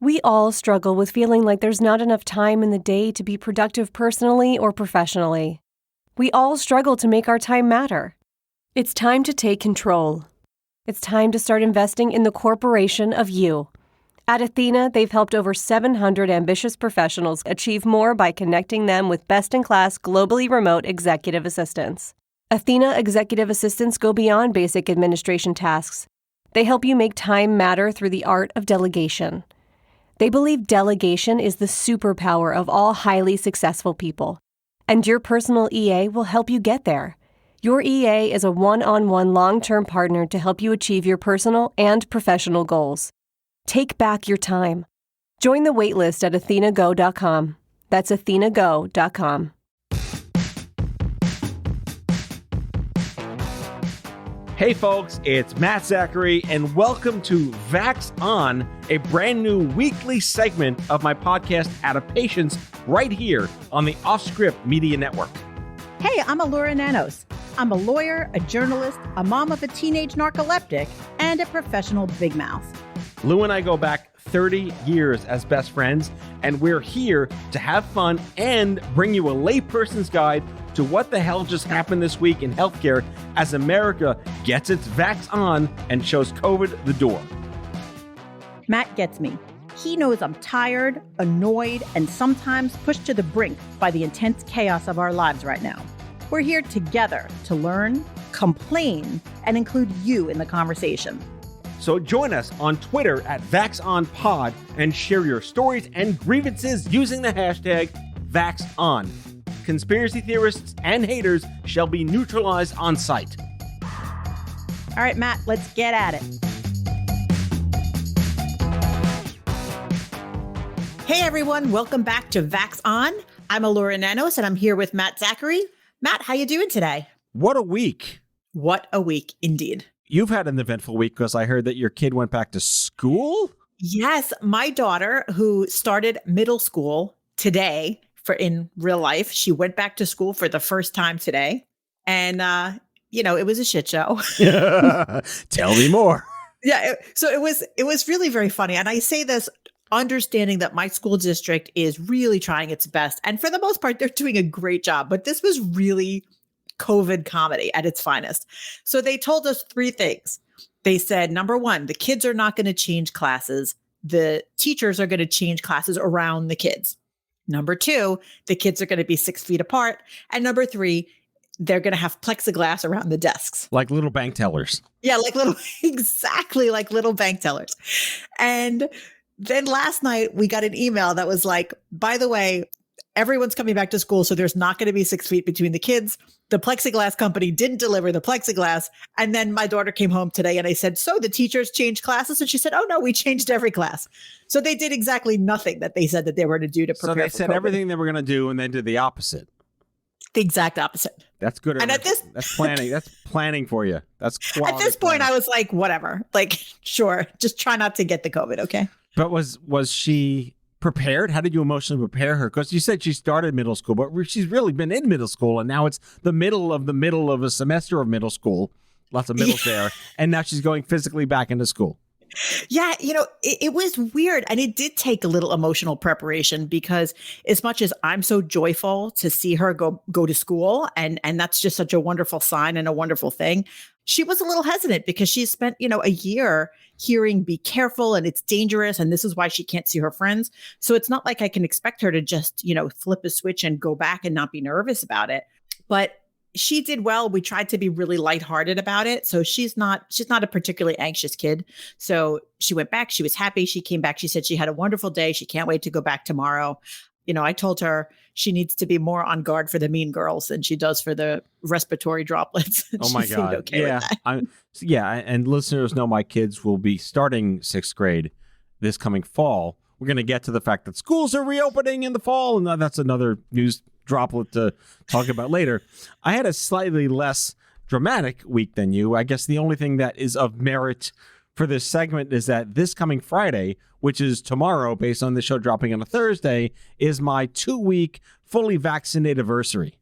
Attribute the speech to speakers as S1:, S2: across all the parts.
S1: We all struggle with feeling like there's not enough time in the day to be productive personally or professionally. We all struggle to make our time matter. It's time to take control. It's time to start investing in the corporation of you. At Athena, they've helped over 700 ambitious professionals achieve more by connecting them with best-in-class, globally remote executive assistants. Athena executive assistants go beyond basic administration tasks. They help you make time matter through the art of delegation. They believe delegation is the superpower of all highly successful people, and your personal EA will help you get there. Your EA is a one-on-one long-term partner to help you achieve your personal and professional goals. Take back your time. Join the waitlist at athenago.com. That's athenago.com.
S2: Hey folks, it's Matt Zachary, and welcome to VAX On, a brand new weekly segment of my podcast Adaptations right here on the OffScrip Media Network.
S3: Hey, I'm Elura Nanos. I'm a lawyer, a journalist, a mom of a teenage narcoleptic, and a professional big mouth.
S2: Lou and I go back 30 years as best friends, and we're here to have fun and bring you a layperson's guide to what the hell just happened this week in healthcare as America gets its vax on and shows COVID the door.
S3: Matt gets me. He knows I'm tired, annoyed, and sometimes pushed to the brink by the intense chaos of our lives right now. We're here together to learn, complain, and include you in the conversation.
S2: So join us on Twitter at VaxOnPod and share your stories and grievances using the hashtag VaxOn. Conspiracy theorists and haters shall be neutralized on sight.
S3: All right, Matt, let's get at it. Hey, everyone. Welcome back to VAX On. I'm Elura Nanos, and I'm here with Matt Zachary. Matt, how you doing today?
S2: What a week.
S3: What a week, indeed.
S2: You've had an eventful week because I heard that your kid went back to school?
S3: Yes, my daughter, who started middle school today in real life, she went back to school for the first time today. And, it was a shit show.
S2: Tell me more.
S3: Yeah, so it was really very funny. And I say this understanding that my school district is really trying its best. And for the most part, they're doing a great job. But this was really COVID comedy at its finest. So they told us three things. They said, number one, the kids are not going to change classes. The teachers are going to change classes around the kids. Number two, the kids are going to be 6 feet apart. And number three, they're going to have plexiglass around the desks.
S2: Like little bank tellers.
S3: Yeah, exactly like little bank tellers. And then last night we got an email that was like, by the way, everyone's coming back to school, so there's not going to be 6 feet between the kids. The plexiglass company didn't deliver the plexiglass. And then my daughter came home today and I said, so the teachers changed classes? And she said, oh, no, we changed every class. So they did exactly nothing that they said that they were going to do to prepare.
S2: So they said
S3: COVID.
S2: Everything they were going to do and then did the opposite.
S3: The exact opposite.
S2: That's good.
S3: And
S2: that's planning. That's planning for you. That's quality.
S3: At this point,
S2: planning.
S3: I was like, whatever. Like, sure. Just try not to get the COVID, okay?
S2: But was she prepared? How did you emotionally prepare her? Because you said she started middle school, but she's really been in middle school, and now it's the middle of a semester of middle school. Lots of middles there. And now she's going physically back into school.
S3: Yeah, it was weird. And it did take a little emotional preparation because as much as I'm so joyful to see her go to school, and that's just such a wonderful sign and a wonderful thing, she was a little hesitant because she spent, a year hearing be careful and it's dangerous and this is why she can't see her friends. So it's not like I can expect her to just, flip a switch and go back and not be nervous about it. But she did well. We tried to be really lighthearted about it. So she's not a particularly anxious kid. So she went back. She was happy. She came back. She said she had a wonderful day. She can't wait to go back tomorrow. I told her she needs to be more on guard for the mean girls than she does for the respiratory droplets.
S2: Oh my God.
S3: Okay
S2: yeah.
S3: With
S2: that. And listeners know my kids will be starting 6th grade this coming fall. We're going to get to the fact that schools are reopening in the fall. And that's another news droplet to talk about later. I had a slightly less dramatic week than you. I guess the only thing that is of merit for this segment is that this coming Friday, which is tomorrow based on the show dropping on a Thursday, is my 2-week fully Vaccinateaversary.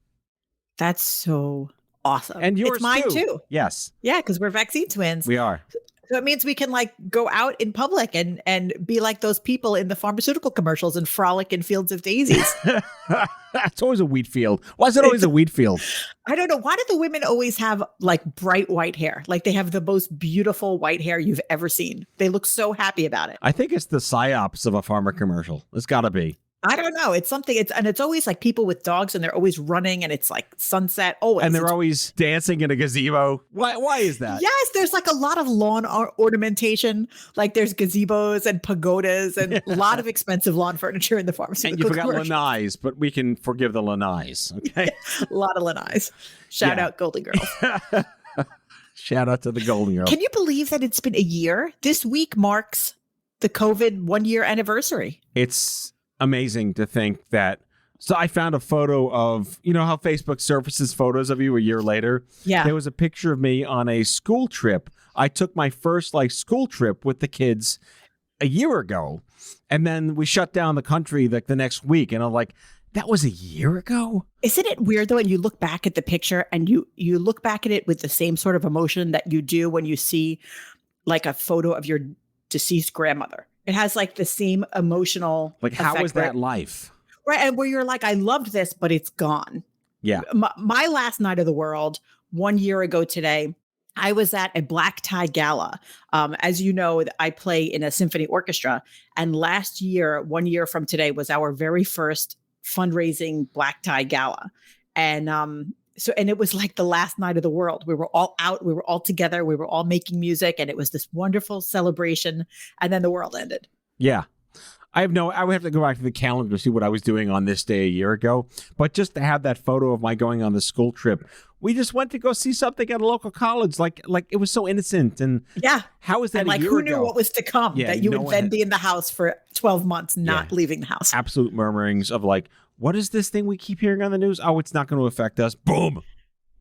S3: That's so awesome.
S2: And yours
S3: it's mine too.
S2: Yes.
S3: Yeah, because we're vaccine twins.
S2: We are.
S3: So it means we can like go out in public and be like those people in the pharmaceutical commercials and frolic in fields of daisies.
S2: It's always a wheat field. Why is it always a wheat field?
S3: I don't know. Why do the women always have like bright white hair? Like they have the most beautiful white hair you've ever seen. They look so happy about it.
S2: I think it's the psyops of a pharma commercial. It's got to be.
S3: I don't know. It's something. It's always like people with dogs, and they're always running, and it's like sunset. Always,
S2: and they're always dancing in a gazebo. Why is that?
S3: Yes, there's like a lot of lawn ornamentation. Like there's gazebos and pagodas and a lot of expensive lawn furniture in the pharmaceutical.
S2: And you forgot lanais, but we can forgive the lanais. Okay,
S3: a lot of lanais. Shout out Golden Girls.
S2: Shout out to the Golden Girls.
S3: Can you believe that it's been a year? This week marks the COVID 1-year anniversary.
S2: It's amazing to think that. So I found a photo of, you know how Facebook surfaces photos of you a year later?
S3: Yeah.
S2: There was a picture of me on a school trip. I took my first school trip with the kids a year ago. And then we shut down the country the next week. And I'm like, that was a year ago?
S3: Isn't it weird though? And you look back at the picture and you look back at it with the same sort of emotion that you do when you see like a photo of your deceased grandmother. It has like the same emotional
S2: how was
S3: effect,
S2: that life?
S3: Right. And where you're like, I loved this, but it's gone.
S2: Yeah.
S3: My last night of the world, 1 year ago today, I was at a black tie gala. As you know, I play in a symphony orchestra. And last year, 1 year from today, was our very first fundraising black tie gala. And and it was like the last night of the world. We were all out. We were all together. We were all making music. And it was this wonderful celebration. And then the world ended.
S2: Yeah. I would have to go back to the calendar to see what I was doing on this day a year ago. But just to have that photo of my going on the school trip, we just went to go see something at a local college. Like it was so innocent. And
S3: yeah,
S2: how was that
S3: and
S2: a year
S3: who
S2: ago?
S3: knew what was to come?
S2: Yeah,
S3: that you would then be in the house for 12 months, not leaving the house.
S2: Absolute murmurings of what is this thing we keep hearing on the news? Oh, it's not going to affect us. Boom.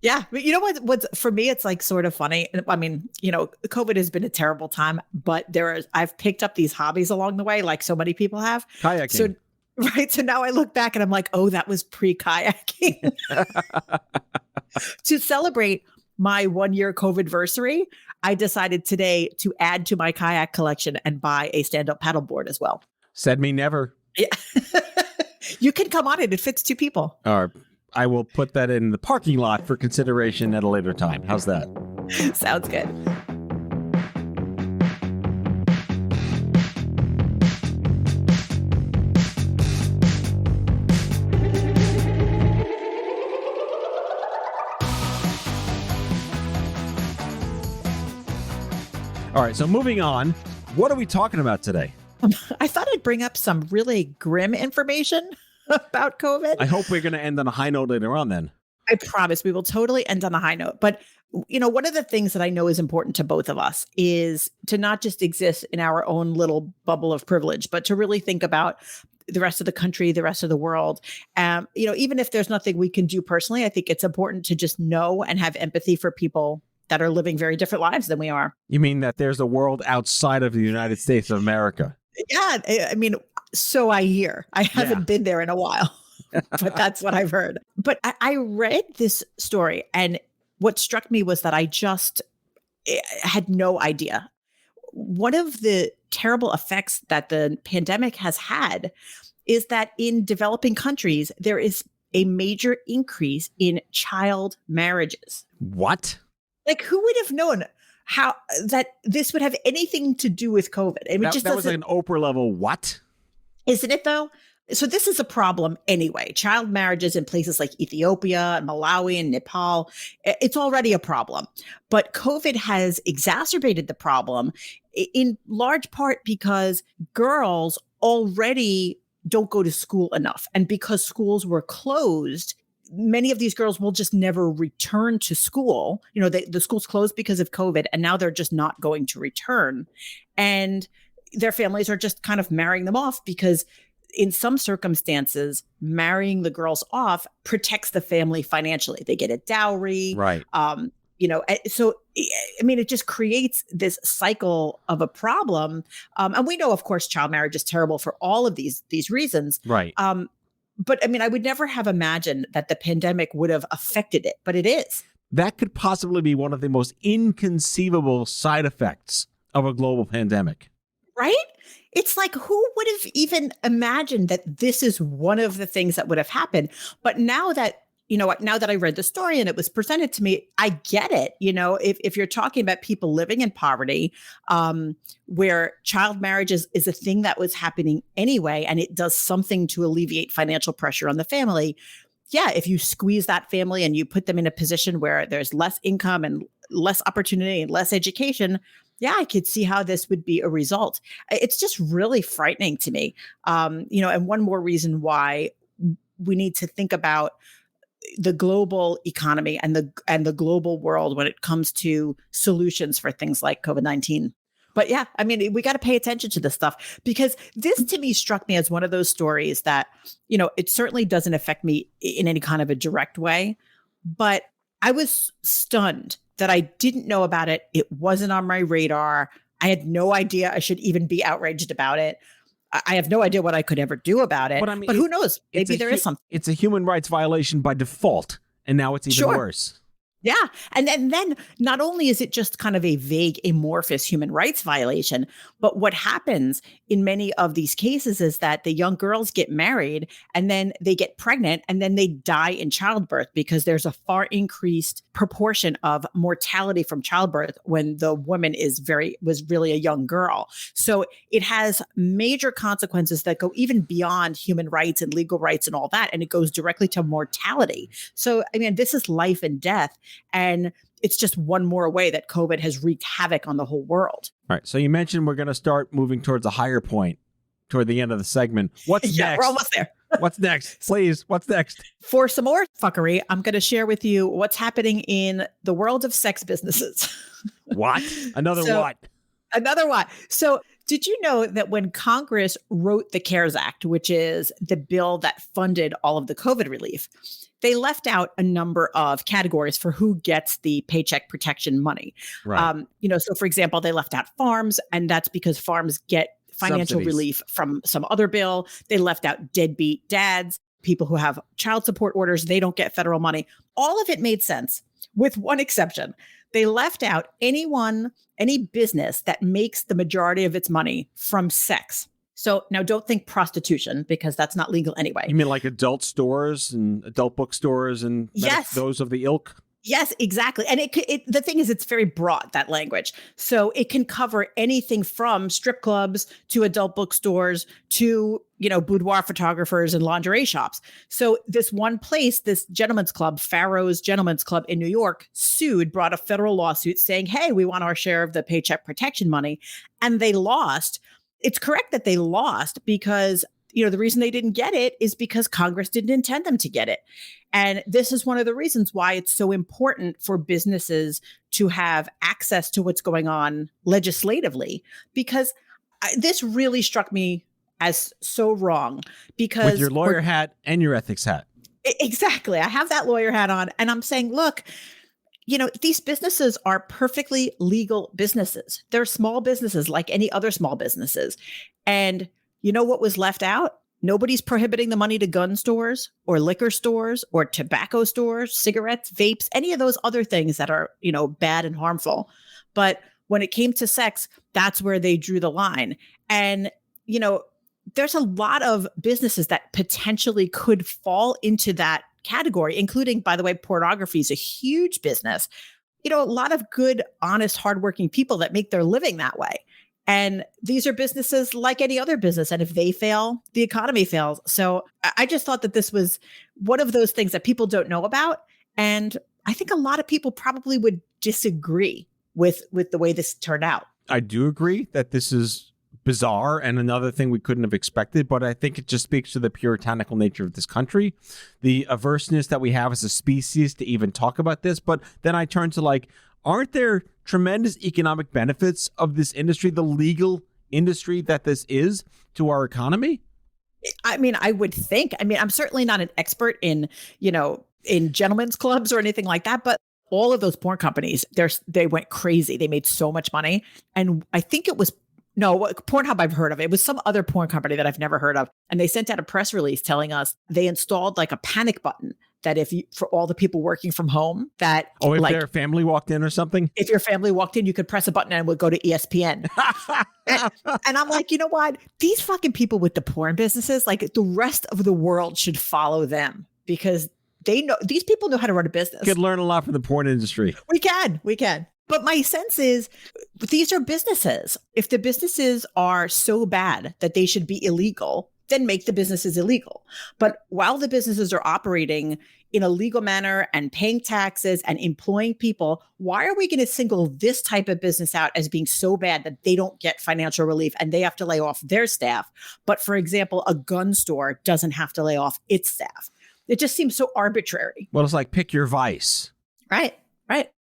S3: Yeah. But you know what's for me, it's like sort of funny. I mean, COVID has been a terrible time, but I've picked up these hobbies along the way, like so many people have.
S2: Kayaking.
S3: So now I look back and I'm like, oh, that was pre-kayaking. To celebrate my 1 year COVID-versary, I decided today to add to my kayak collection and buy a stand-up paddleboard as well.
S2: Said me never.
S3: Yeah. You can come on it. It fits 2 people.
S2: All right. I will put that in the parking lot for consideration at a later time. How's that?
S3: Sounds good.
S2: All right. So moving on, what are we talking about today?
S3: I thought I'd bring up some really grim information about COVID.
S2: I hope we're going to end on a high note later on then.
S3: I promise we will totally end on a high note. But, one of the things that I know is important to both of us is to not just exist in our own little bubble of privilege, but to really think about the rest of the country, the rest of the world. Even if there's nothing we can do personally, I think it's important to just know and have empathy for people that are living very different lives than we are.
S2: You mean that there's a world outside of the United States of America?
S3: Yeah. I mean, so I hear. I haven't been there in a while, but that's what I've heard. But I read this story, and what struck me was that I just had no idea. One of the terrible effects that the pandemic has had is that in developing countries, there is a major increase in child marriages.
S2: What?
S3: Like, who would have known how that this would have anything to do with COVID? I mean,
S2: that was like an Oprah level what?
S3: Isn't it though? So this is a problem anyway. Child marriages in places like Ethiopia and Malawi and Nepal, it's already a problem. But COVID has exacerbated the problem in large part because girls already don't go to school enough. And because schools were closed, many of these girls will just never return to school. The school's closed because of COVID, and now they're just not going to return. And their families are just kind of marrying them off because in some circumstances, marrying the girls off protects the family financially. They get a dowry.
S2: Right.
S3: So, I mean, it just creates this cycle of a problem. And we know, of course, child marriage is terrible for all of these reasons.
S2: Right.
S3: But I mean, I would never have imagined that the pandemic would have affected it, but it is.
S2: That could possibly be one of the most inconceivable side effects of a global pandemic.
S3: Right? It's like, who would have even imagined that this is one of the things that would have happened? But now that, now that I read the story and it was presented to me, I get it. If you're talking about people living in poverty, where child marriage is a thing that was happening anyway, and it does something to alleviate financial pressure on the family. Yeah, if you squeeze that family and you put them in a position where there's less income and less opportunity and less education, yeah, I could see how this would be a result. It's just really frightening to me. And one more reason why we need to think about the global economy and the global world when it comes to solutions for things like COVID-19. But yeah, I mean, we got to pay attention to this stuff, because this to me struck me as one of those stories that, it certainly doesn't affect me in any kind of a direct way, but I was stunned that I didn't know about it. It wasn't on my radar. I had no idea I should even be outraged about it. I have no idea what I could ever do about it. But who knows? Maybe there is something.
S2: It's a human rights violation by default, and now it's even worse.
S3: Yeah. And then not only is it just kind of a vague, amorphous human rights violation, but what happens in many of these cases is that the young girls get married and then they get pregnant and then they die in childbirth, because there's a far increased proportion of mortality from childbirth when the woman was really a young girl. So it has major consequences that go even beyond human rights and legal rights and all that. And it goes directly to mortality. So, I mean, this is life and death. And it's just one more way that COVID has wreaked havoc on the whole world.
S2: All right. So you mentioned we're going to start moving towards a higher point toward the end of the segment. What's next?
S3: We're almost there.
S2: What's next? Please, what's next?
S3: For some more fuckery, I'm going to share with you what's happening in the world of sex businesses.
S2: What? Another what?
S3: So did you know that when Congress wrote the CARES Act, which is the bill that funded all of the COVID relief, they left out a number of categories for who gets the paycheck protection money.
S2: Right.
S3: So for example, they left out farms, and that's because farms get financial relief from some other bill. They left out deadbeat dads, people who have child support orders. They don't get federal money. All of it made sense, with one exception. They left out any business that makes the majority of its money from sex. So now don't think prostitution, because that's not legal anyway.
S2: You mean like adult stores and adult bookstores and those of the ilk?
S3: Yes, exactly. And the thing is, it's very broad, that language. So it can cover anything from strip clubs to adult bookstores to, boudoir photographers and lingerie shops. So this one place, this gentleman's club, Pharaoh's Gentleman's Club in New York, brought a federal lawsuit saying, hey, we want our share of the paycheck protection money. And they lost. It's correct that they lost because, the reason they didn't get it is because Congress didn't intend them to get it. And this is one of the reasons why it's so important for businesses to have access to what's going on legislatively, because this really struck me as so wrong. Because
S2: with your lawyer hat and your ethics hat.
S3: Exactly. I have that lawyer hat on, and I'm saying, look, these businesses are perfectly legal businesses. They're small businesses like any other small businesses. And you know what was left out? Nobody's prohibiting the money to gun stores or liquor stores or tobacco stores, cigarettes, vapes, any of those other things that are, bad and harmful. But when it came to sex, that's where they drew the line. And, there's a lot of businesses that potentially could fall into that category, including, by the way, pornography is a huge business. A lot of good, honest, hardworking people that make their living that way. And these are businesses like any other business. And if they fail, the economy fails. So I just thought that this was one of those things that people don't know about. And I think a lot of people probably would disagree with the way this turned out.
S2: I do agree that this is bizarre and another thing we couldn't have expected, but I think it just speaks to the puritanical nature of this country, the averseness that we have as a species to even talk about this. But then I turn to aren't there tremendous economic benefits of this industry, the legal industry that this is to our economy?
S3: I mean, I would think. I mean, I'm certainly not an expert in gentlemen's clubs or anything like that, but all of those porn companies, they went crazy. They made so much money. And I think it was Pornhub I've heard of. It was some other porn company that I've never heard of. And they sent out a press release telling us they installed a panic button that for all the people working from home, that
S2: if their family walked in or something?
S3: If your family walked in, you could press a button and it would go to ESPN. and I'm like, you know what? These fucking people with the porn businesses, like the rest of the world should follow them because these people know how to run a business.
S2: Could learn a lot from the porn industry.
S3: We can. But my sense is these are businesses. If the businesses are so bad that they should be illegal, then make the businesses illegal. But while the businesses are operating in a legal manner and paying taxes and employing people, why are we going to single this type of business out as being so bad that they don't get financial relief and they have to lay off their staff? But for example, a gun store doesn't have to lay off its staff. It just seems so arbitrary.
S2: Well, it's like pick your vice.
S3: Right.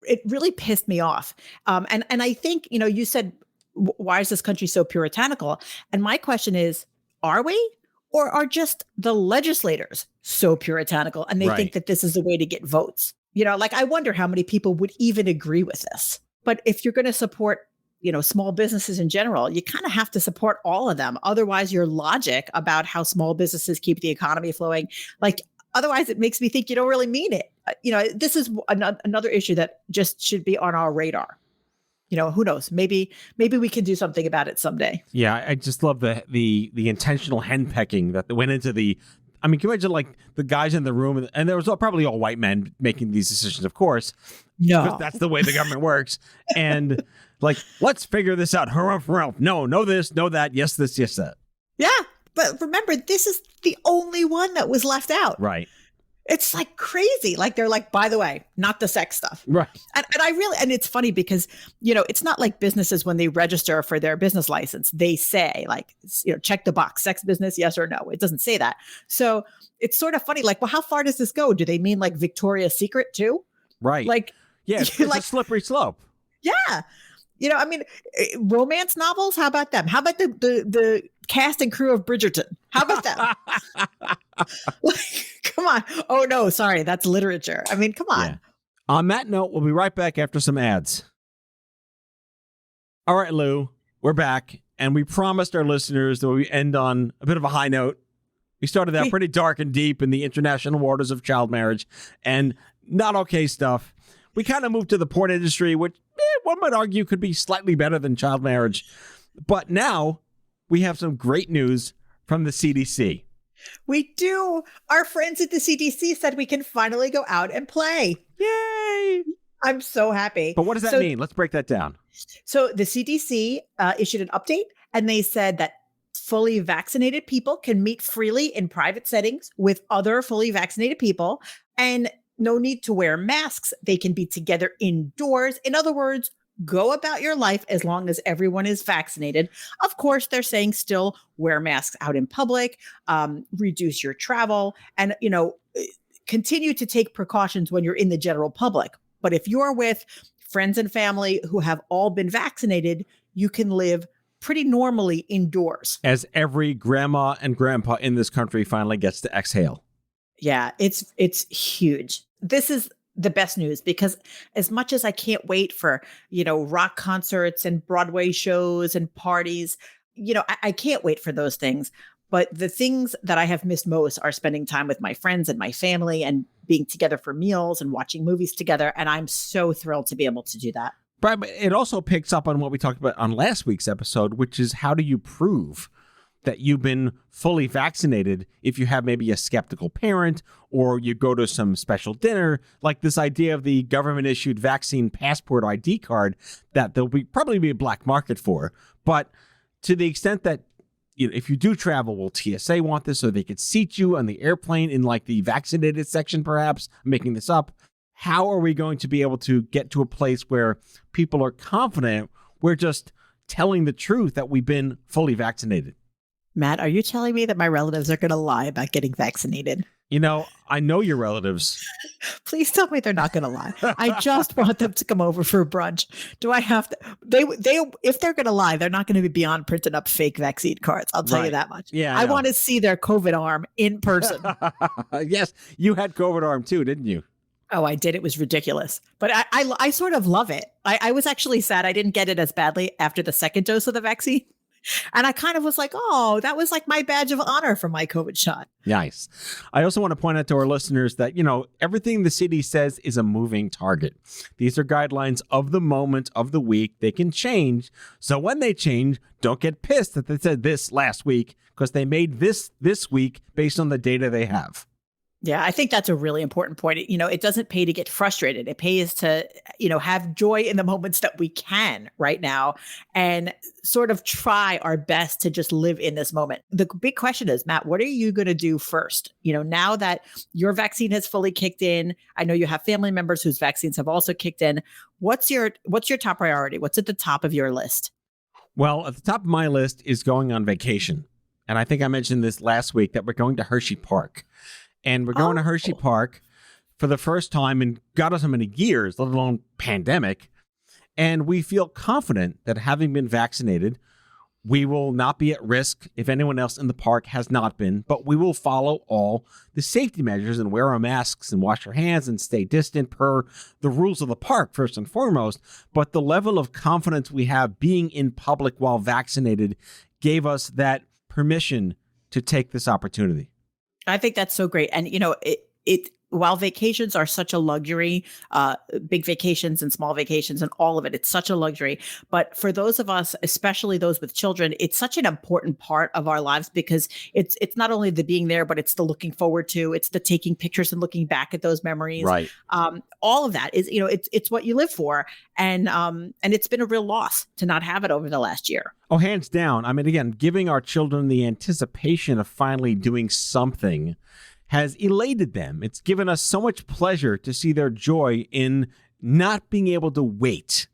S3: It really pissed me off. And I think, you said, why is this country so puritanical? And my question is, are we? Or are just the legislators so puritanical and they think that this is the way to get votes? I wonder how many people would even agree with this. But if you're going to support, small businesses in general, you kind of have to support all of them. Otherwise, your logic about how small businesses keep the economy flowing, otherwise it makes me think you don't really mean it. This is another issue that just should be on our radar. Who knows? Maybe we can do something about it someday.
S2: Yeah, I just love the intentional henpecking that went into the. I mean, can you imagine the guys in the room, and there was probably all white men making these decisions, of course.
S3: No,
S2: because that's the way the government works. And let's figure this out. Harumph. No this, no that. Yes, this, yes, that. Yeah,
S3: but remember, this is the only one that was left out.
S2: Right.
S3: It's crazy. They're by the way, not the sex stuff.
S2: Right.
S3: And it's funny because, it's not like businesses when they register for their business license, they say check the box, sex business, yes or no. It doesn't say that. So it's sort of funny. Well, how far does this go? Do they mean Victoria's Secret too?
S2: Right. Yeah, it's a slippery slope.
S3: Yeah. Romance novels. How about them? How about the cast and crew of Bridgerton? How about them? Come on. Oh no, sorry. That's literature. Come on.
S2: Yeah. On that note, we'll be right back after some ads. All right, Lou, we're back. And we promised our listeners that we end on a bit of a high note. We started out pretty dark and deep in the international waters of child marriage and not okay stuff. We kind of moved to the porn industry, which one might argue could be slightly better than child marriage. But now we have some great news from the CDC.
S3: We do. Our friends at the CDC said we can finally go out and play.
S2: Yay!
S3: I'm so happy.
S2: But what does that mean? Let's break that down.
S3: So the CDC issued an update, and they said that fully vaccinated people can meet freely in private settings with other fully vaccinated people, and no need to wear masks. They can be together indoors. In other words, go about your life as long as everyone is vaccinated. Of course, they're saying still wear masks out in public, reduce your travel, and, continue to take precautions when you're in the general public. But if you're with friends and family who have all been vaccinated, you can live pretty normally indoors.
S2: As every grandma and grandpa in this country finally gets to exhale.
S3: Yeah, it's huge. This is the best news because as much as I can't wait for, rock concerts and Broadway shows and parties, I can't wait for those things. But the things that I have missed most are spending time with my friends and my family and being together for meals and watching movies together. And I'm so thrilled to be able to do that.
S2: But it also picks up on what we talked about on last week's episode, which is how do you prove that you've been fully vaccinated if you have maybe a skeptical parent or you go to some special dinner, like this idea of the government issued vaccine passport ID card that there'll probably be a black market for. But to the extent that if you do travel, will TSA want this so they could seat you on the airplane in the vaccinated section, perhaps? I'm making this up. How are we going to be able to get to a place where people are confident we're just telling the truth that we've been fully vaccinated?
S3: Matt, are you telling me that my relatives are going to lie about getting vaccinated?
S2: I know your relatives.
S3: Please tell me they're not going to lie. I just want them to come over for brunch. Do I have to? They if they're going to lie, they're not going to be beyond printing up fake vaccine cards. I'll tell you that much.
S2: Yeah,
S3: I want to see their COVID arm in person.
S2: Yes, you had COVID arm too, didn't you?
S3: Oh, I did. It was ridiculous. But I sort of love it. I was actually sad I didn't get it as badly after the second dose of the vaccine. And I kind of was like, oh, that was like my badge of honor for my COVID shot.
S2: Nice. I also want to point out to our listeners that, everything the city says is a moving target. These are guidelines of the moment, of the week. They can change. So when they change, don't get pissed that they said this last week, because they made this week based on the data they have.
S3: Yeah, I think that's a really important point. It doesn't pay to get frustrated. It pays to, have joy in the moments that we can right now and sort of try our best to just live in this moment. The big question is, Matt, what are you going to do first? Now that your vaccine has fully kicked in, I know you have family members whose vaccines have also kicked in. What's your top priority? What's at the top of your list?
S2: Well, at the top of my list is going on vacation. And I think I mentioned this last week that we're going to Hershey Park. And we're going to Hershey Park for the first time in God knows how many years, let alone pandemic. And we feel confident that having been vaccinated, we will not be at risk if anyone else in the park has not been, but we will follow all the safety measures and wear our masks and wash our hands and stay distant per the rules of the park, first and foremost. But the level of confidence we have being in public while vaccinated gave us that permission to take this opportunity.
S3: I think that's so great. And, while vacations are such a luxury, big vacations and small vacations and all of it, it's such a luxury. But for those of us, especially those with children, it's such an important part of our lives because it's not only the being there, but it's the looking forward to, it's the taking pictures and looking back at those memories.
S2: Right.
S3: All of that is, it's what you live for. And it's been a real loss to not have it over the last year.
S2: Oh, hands down. I mean, again, giving our children the anticipation of finally doing something has elated them. It's given us so much pleasure to see their joy in not being able to wait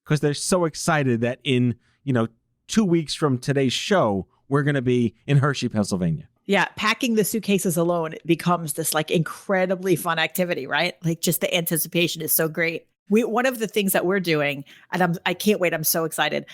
S2: because they're so excited that in, 2 weeks from today's show, we're going to be in Hershey, Pennsylvania.
S3: Yeah. Packing the suitcases alone becomes this like incredibly fun activity, right? Like just the anticipation is so great. One of the things that we're doing, and I can't wait, I'm so excited.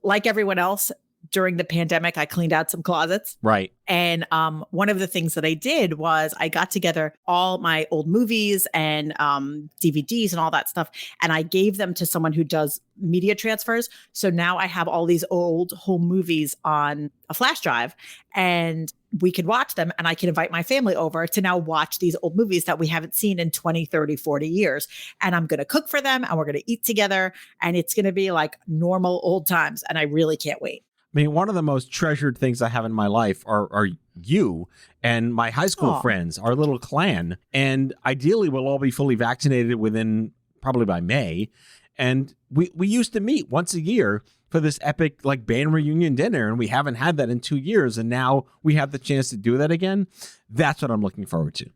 S3: Like everyone else, during the pandemic, I cleaned out some closets.
S2: Right.
S3: And one of the things that I did was I got together all my old movies and DVDs and all that stuff, and I gave them to someone who does media transfers. So now I have all these old home movies on a flash drive, and we could watch them, and I can invite my family over to now watch these old movies that we haven't seen in 20, 30, 40 years. And I'm going to cook for them, and we're going to eat together, and it's going to be like normal old times. And I really can't wait.
S2: I mean, one of the most treasured things I have in my life are you and my high school friends, our little clan. And ideally, we'll all be fully vaccinated within probably by May. And we used to meet once a year for this epic like band reunion dinner. And we haven't had that in 2 years. And now we have the chance to do that again. That's what I'm looking forward to.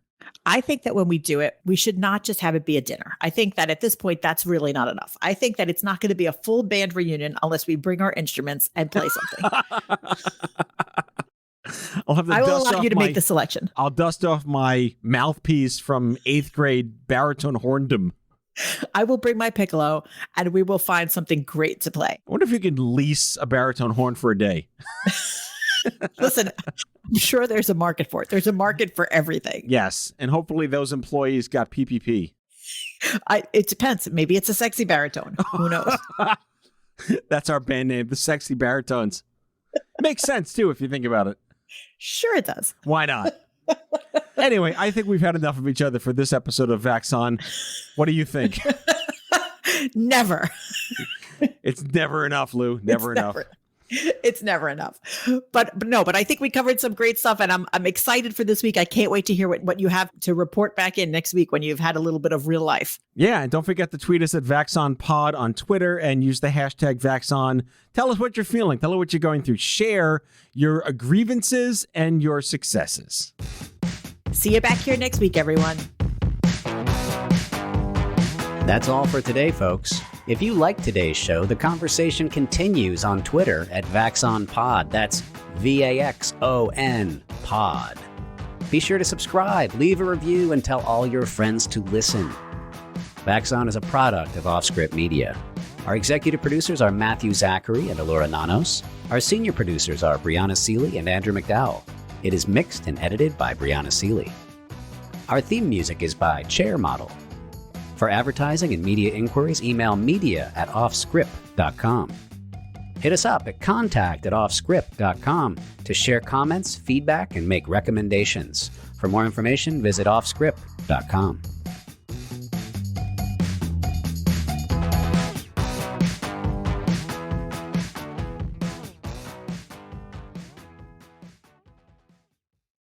S3: I think that when we do it, we should not just have it be a dinner. I think that at this point, that's really not enough. I think that it's not going to be a full band reunion unless we bring our instruments and play something. I will allow you to make the selection.
S2: I'll dust off my mouthpiece from 8th grade baritone horndom.
S3: I will bring my piccolo and we will find something great to play.
S2: I wonder if you can lease a baritone horn for a day.
S3: Listen, I'm sure there's a market for it. There's a market for everything.
S2: Yes. And hopefully those employees got PPP.
S3: It depends. Maybe it's a sexy baritone. Who knows?
S2: That's our band name, the Sexy Baritones. Makes sense, too, if you think about it.
S3: Sure it does.
S2: Why not? Anyway, I think we've had enough of each other for this episode of VAX On. What do you think?
S3: Never.
S2: It's never enough, Lou. Never enough.
S3: It's never enough. But I think we covered some great stuff, and I'm excited for this week. I can't wait to hear what you have to report back in next week when you've had a little bit of real life.
S2: Yeah, and don't forget to tweet us at VaxOnPod on Twitter and use the hashtag VaxOn. Tell us what you're feeling. Tell us what you're going through. Share your grievances and your successes.
S3: See you back here next week, everyone.
S4: That's all for today, folks. If you like today's show, the conversation continues on Twitter at VaxOnPod. That's VAXON pod. Be sure to subscribe, leave a review, and tell all your friends to listen. VAX On is a product of OffScrip Media. Our executive producers are Matthew Zachary and Elura Nanos. Our senior producers are Brianna Seeley and Andrew McDowell. It is mixed and edited by Brianna Seeley. Our theme music is by Chair Model. For advertising and media inquiries, email media@offscrip.com. Hit us up at contact@offscrip.com to share comments, feedback, and make recommendations. For more information, visit offscrip.com.